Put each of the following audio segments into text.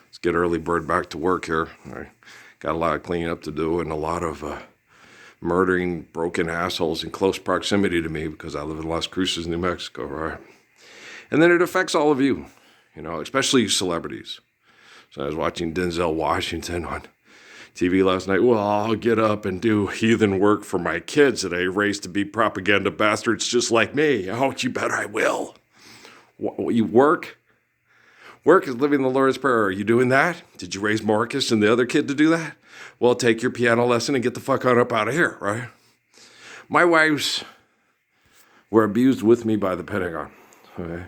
Let's get early bird back to work here. I got a lot of cleaning up to do and a lot of murdering broken assholes in close proximity to me because I live in Las Cruces, New Mexico, right? And then it affects all of you, especially celebrities. So I was watching Denzel Washington on TV last night. Well, I'll get up and do heathen work for my kids that I raised to be propaganda bastards just like me. Oh, you bet I will. You work? Work is living the Lord's Prayer. Are you doing that? Did you raise Marcus and the other kid to do that? Well, take your piano lesson and get the fuck on up out of here, right? My wives were abused with me by the Pentagon, okay?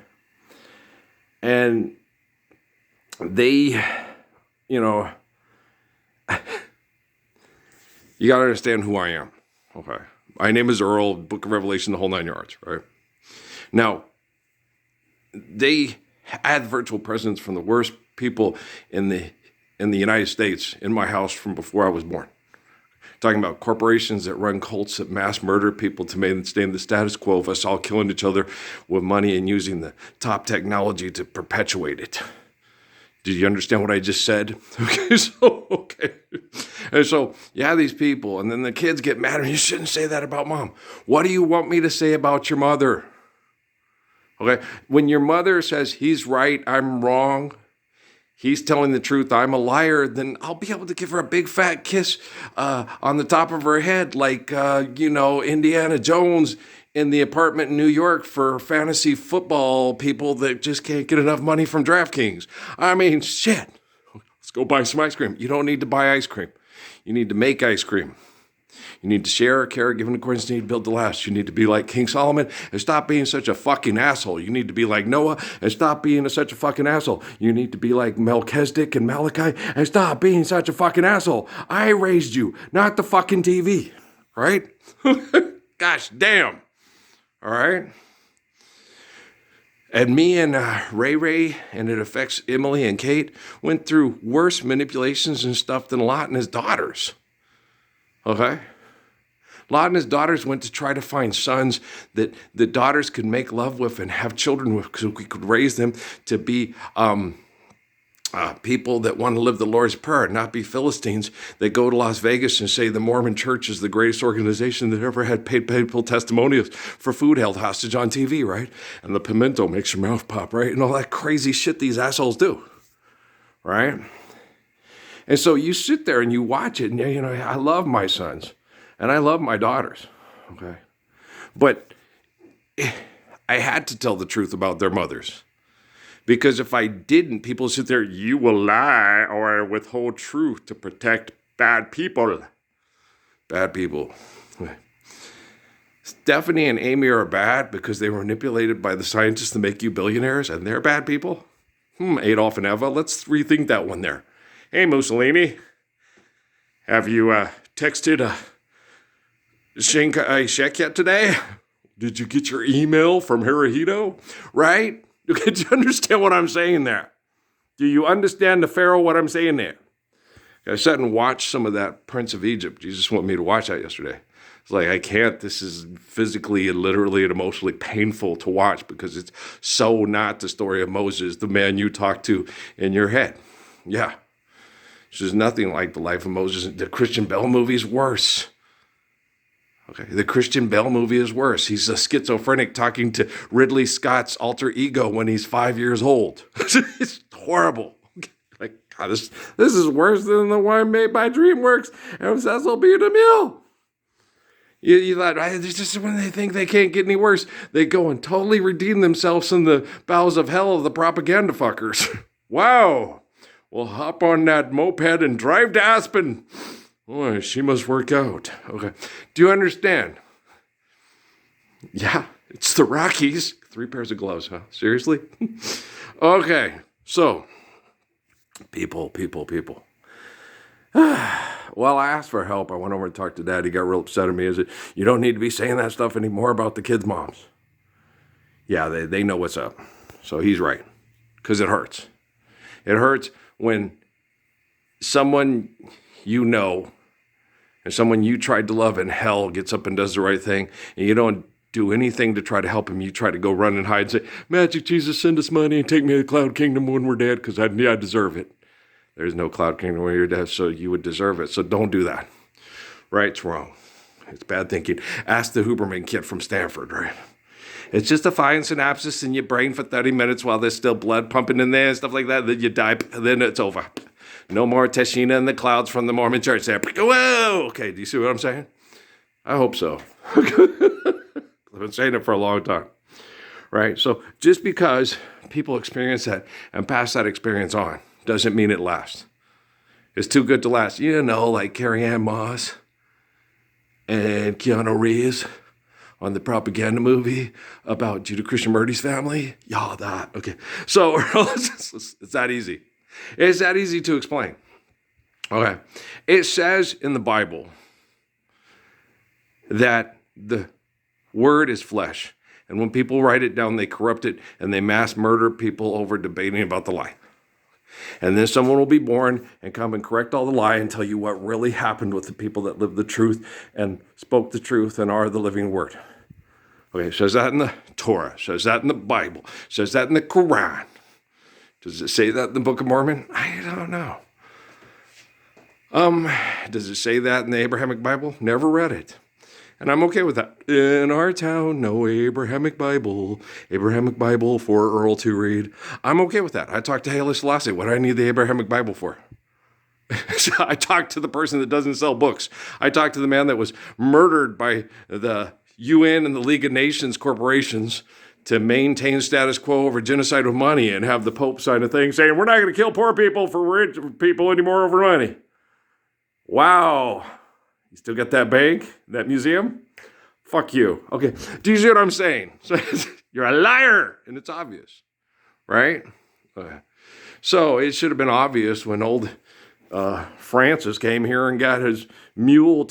And they, you got to understand who I am, okay? My name is Earl, Book of Revelation, the whole 9 yards, right? Now, they had virtual presence from the worst people in the United States in my house from before I was born. Talking about corporations that run cults that mass murder people to maintain the status quo of us all killing each other with money and using the top technology to perpetuate it. Did you understand what I just said? Okay. And so you have these people, and then the kids get mad, and you shouldn't say that about mom. What do you want me to say about your mother? Okay, when your mother says he's right, I'm wrong, he's telling the truth, I'm a liar, then I'll be able to give her a big fat kiss on the top of her head like, Indiana Jones in the apartment in New York for fantasy football people that just can't get enough money from DraftKings. I mean, shit. Let's go buy some ice cream. You don't need to buy ice cream. You need to make ice cream. You need to share, care, give in accordance to need to build the last. You need to be like King Solomon and stop being such a fucking asshole. You need to be like Noah and stop being such a fucking asshole. You need to be like Melchizedek and Malachi and stop being such a fucking asshole. I raised you, not the fucking TV, right? Gosh damn. All right? And me and Ray, and it affects Emily and Kate, went through worse manipulations and stuff than Lot and his daughters. Okay? Lot and his daughters went to try to find sons that the daughters could make love with and have children with so we could raise them to be people that want to live the Lord's Prayer, not be Philistines that go to Las Vegas and say the Mormon Church is the greatest organization that ever had paid people testimonials for food held hostage on TV, right? And the pimento makes your mouth pop, right? And all that crazy shit these assholes do, right? And so you sit there and you watch it, and I love my sons. And I love my daughters, okay? But I had to tell the truth about their mothers. Because if I didn't, people sit there, you will lie or withhold truth to protect bad people. Bad people. Stephanie and Amy are bad because they were manipulated by the scientists to make you billionaires, and they're bad people? Adolf and Eva, let's rethink that one there. Hey, Mussolini, have you texted Chiang Kai-shek yet today? Did you get your email from Hirohito? Right? Do you understand what I'm saying there? Do you understand the Pharaoh, what I'm saying there? I sat and watched some of that Prince of Egypt. Jesus wanted me to watch that yesterday. It's like, I can't. This is physically and literally and emotionally painful to watch because it's so not the story of Moses, the man you talk to in your head. Yeah. This is nothing like the life of Moses. The Christian Bale movie is worse. Okay, the Christian Bale movie is worse. He's a schizophrenic talking to Ridley Scott's alter ego when he's 5 years old. It's horrible. Like, God, this is worse than the one made by DreamWorks and Cecil B. DeMille. You thought, it's just when they think they can't get any worse, they go and totally redeem themselves in the bowels of hell of the propaganda fuckers. Wow. Well, hop on that moped and drive to Aspen. Boy, she must work out. Okay. Do you understand? Yeah, it's the Rockies. 3 pairs of gloves, huh? Seriously? Okay. So, people. Well, I asked for help. I went over and talked to Dad. He got real upset at me. He said, you don't need to be saying that stuff anymore about the kids' moms. Yeah, they know what's up. So he's right. Because it hurts. It hurts when someone you know and someone you tried to love in hell gets up and does the right thing, and you don't do anything to try to help him. You try to go run and hide and say, Magic Jesus, send us money and take me to the cloud kingdom when we're dead because I deserve it. There's no cloud kingdom where you're dead, so you would deserve it. So don't do that. Right's wrong. It's bad thinking. Ask the Huberman kid from Stanford, right? It's just a fine synapses in your brain for 30 minutes while there's still blood pumping in there and stuff like that. Then you die, then it's over. No more Teshina in the clouds from the Mormon church there. Whoa! Okay, do you see what I'm saying? I hope so. I've been saying it for a long time, right? So just because people experience that and pass that experience on doesn't mean it lasts. It's too good to last. You know, like Carrie Ann Moss and Keanu Reeves on the propaganda movie about Judah Krishnamurti's family. Y'all, that. Okay. So it's that easy. It's that easy to explain. Okay. It says in the Bible that the word is flesh. And when people write it down, they corrupt it and they mass murder people over debating about the lie. And then someone will be born and come and correct all the lie and tell you what really happened with the people that lived the truth and spoke the truth and are the living word. Okay, it says that in the Torah, says that in the Bible, says that in the Quran. Does it say that in the Book of Mormon? I don't know. Does it say that in the Abrahamic Bible? Never read it. And I'm okay with that. In our town, no Abrahamic Bible for Earl to read. I'm okay with that. I talked to Haile Selassie. What do I need the Abrahamic Bible for? I talked to the person that doesn't sell books. I talked to the man that was murdered by the UN and the League of Nations corporations to maintain status quo over genocide with money and have the Pope sign a thing saying, we're not going to kill poor people for rich people anymore over money. Wow. You still got that bank, that museum? Fuck you. Okay. Do you see what I'm saying? So, you're a liar, and it's obvious, right? Okay. So it should have been obvious when old Francis came here and got his mule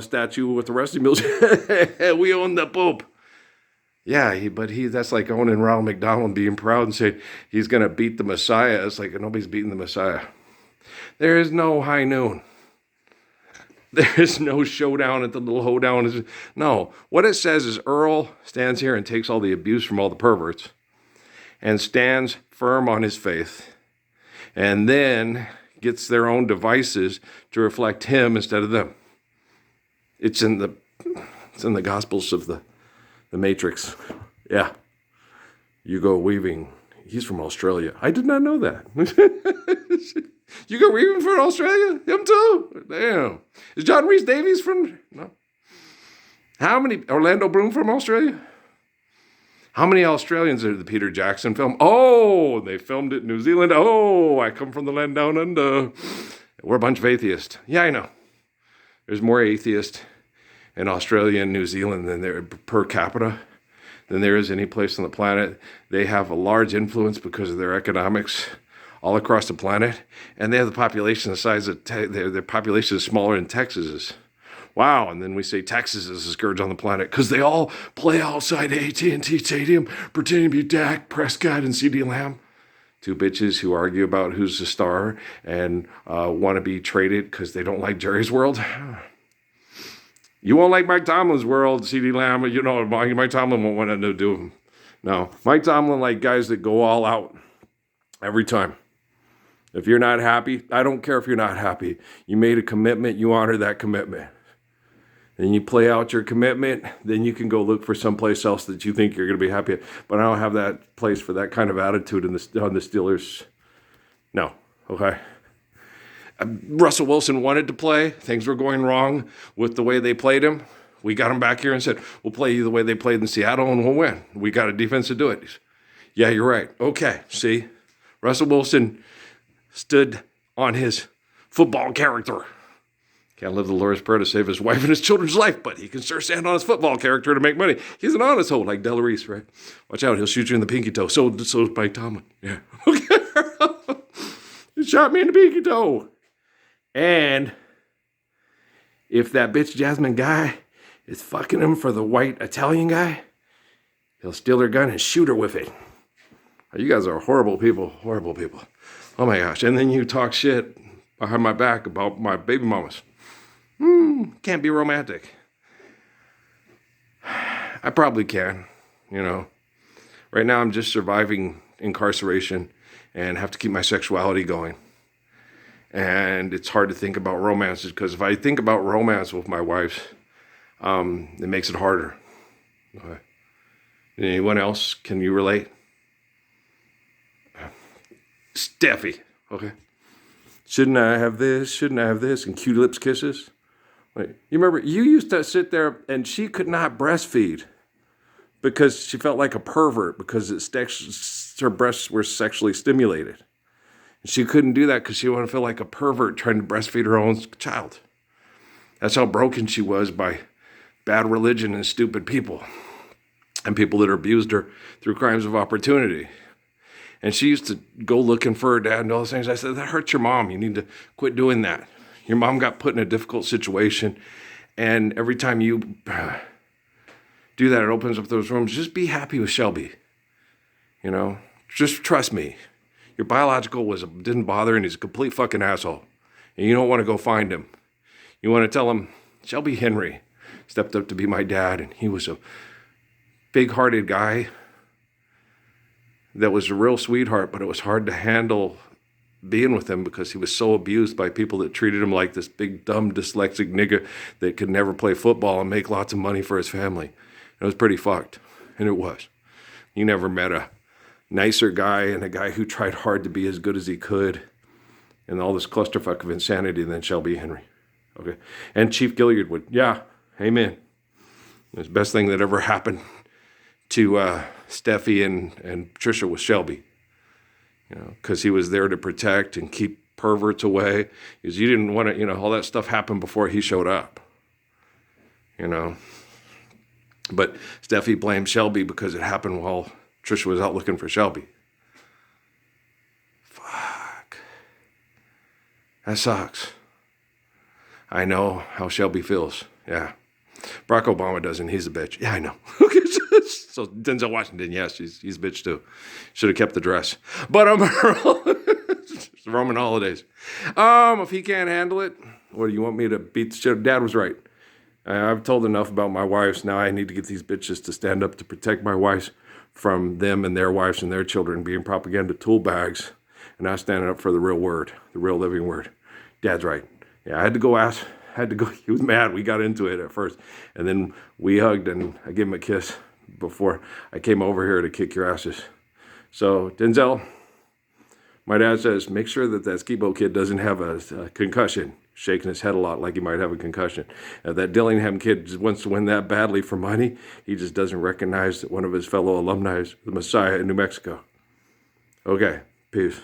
statue with the rest of the mules. We own the Pope. Yeah, but that's like owning Ronald McDonald and being proud and saying he's going to beat the Messiah. It's like nobody's beating the Messiah. There is no high noon. There is no showdown at the little hoedown. No, what it says is Earl stands here and takes all the abuse from all the perverts and stands firm on his faith and then gets their own devices to reflect him instead of them. It's in the Gospels of the Matrix. Yeah. Hugo Weaving. He's from Australia. I did not know that. Hugo Weaving from Australia? Him too? Damn. Is John Rhys Davies from... No. How many... Orlando Bloom from Australia? How many Australians are the Peter Jackson film? Oh, they filmed it in New Zealand. Oh, I come from the land down under. We're a bunch of atheists. Yeah, I know. There's more atheists in Australia and New Zealand than there per capita than there is any place on the planet. They have a large influence because of their economics all across the planet, and they have the population the size of their population is smaller than Texas's. Wow, and then we say Texas is a scourge on the planet because they all play outside AT&T Stadium pretending to be Dak Prescott and CeeDee Lamb. Two bitches who argue about who's the star and want to be traded because they don't like Jerry's World. You won't like Mike Tomlin's world, CeeDee Lamb. You know, Mike Tomlin won't want to do him. No, Mike Tomlin like guys that go all out every time. If you're not happy, I don't care if you're not happy. You made a commitment, you honor that commitment. And you play out your commitment, then you can go look for someplace else that you think you're going to be happy at. But I don't have that place for that kind of attitude on the Steelers. No, okay? Russell Wilson wanted to play. Things were going wrong with the way they played him. We got him back here and said, we'll play you the way they played in Seattle and we'll win. We got a defense to do it. Yeah, you're right. Okay, see? Russell Wilson stood on his football character. Can't live the Lord's Prayer to save his wife and his children's life, but he can sure stand on his football character to make money. He's an honest hoe like Del Reese, right? Watch out, he'll shoot you in the pinky toe. So is Mike Tomlin. Yeah. Okay. He shot me in the pinky toe. And if that bitch Jasmine guy is fucking him for the white Italian guy, he'll steal her gun and shoot her with it. You guys are horrible people, horrible people. Oh my gosh. And then you talk shit behind my back about my baby mamas. Can't be romantic. I probably can, you know. Right now I'm just surviving incarceration and have to keep my sexuality going. And it's hard to think about romances because if I think about romance with my wife, it makes it harder. Okay. Anyone else? Can you relate? Steffi. Okay. Shouldn't I have this? Shouldn't I have this? And cute lips kisses. Wait, you remember you used to sit there and she could not breastfeed because she felt like a pervert because her breasts were sexually stimulated. And she couldn't do that because she wanted to feel like a pervert trying to breastfeed her own child. That's how broken she was by bad religion and stupid people and people that abused her through crimes of opportunity. And she used to go looking for her dad and all those things. I said, that hurts your mom. You need to quit doing that. Your mom got put in a difficult situation. And every time you do that, it opens up those rooms. Just be happy with Shelby. You know, just trust me. Your biological didn't bother and he's a complete fucking asshole. And you don't want to go find him. You want to tell him, Shelby Henry stepped up to be my dad and he was a big-hearted guy that was a real sweetheart, but it was hard to handle being with him because he was so abused by people that treated him like this big, dumb, dyslexic nigger that could never play football and make lots of money for his family. It was pretty fucked, and it was. You never met a nicer guy and a guy who tried hard to be as good as he could and all this clusterfuck of insanity than Shelby Henry. Okay. And Chief Gilliard would, yeah, amen. It's the best thing that ever happened to Steffi and Trisha was Shelby. You know, because he was there to protect and keep perverts away. Because you didn't want to, you know, all that stuff happened before he showed up. You know. But Steffi blamed Shelby because it happened while Trisha was out looking for Shelby. Fuck. That sucks. I know how Shelby feels. Yeah. Barack Obama doesn't. He's a bitch. Yeah, I know. Okay. So Denzel Washington, yes, he's a bitch too. Should have kept the dress. But it's the Roman holidays. If he can't handle it, what do you want me to beat the shit? Dad was right. I've told enough about my wives. Now I need to get these bitches to stand up to protect my wives from them and their wives and their children being propaganda tool bags and not standing up for the real word, the real living word. Dad's right. Yeah, I had to go. He was mad. We got into it at first. And then we hugged and I gave him a kiss before I came over here to kick your asses. So, Denzel, my dad says, make sure that Skibo kid doesn't have a concussion, shaking his head a lot like he might have a concussion. That Dillingham kid just wants to win that badly for money. He just doesn't recognize that one of his fellow alumni is the Messiah in New Mexico. Okay, peace.